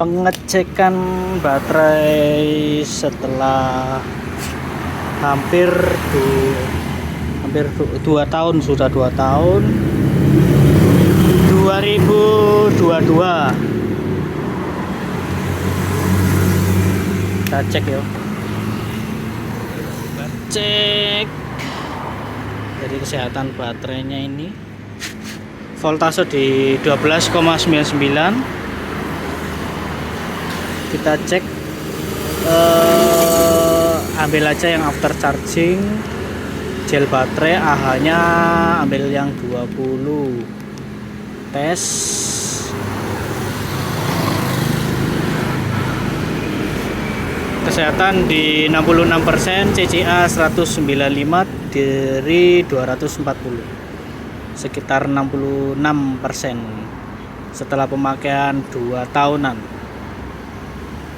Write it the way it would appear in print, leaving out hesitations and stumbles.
pengecekan baterai setelah hampir 2 tahun, sudah 2 tahun, 2022. Kita cek ya, cek dari kesehatan baterainya. Ini voltase di 12,99. kita cek, ambil aja yang after charging. Gel baterai AH nya ambil yang 20. Tes. Kesehatan di 66%, CCA 195 dari 240, sekitar 66% setelah pemakaian 2 tahunan.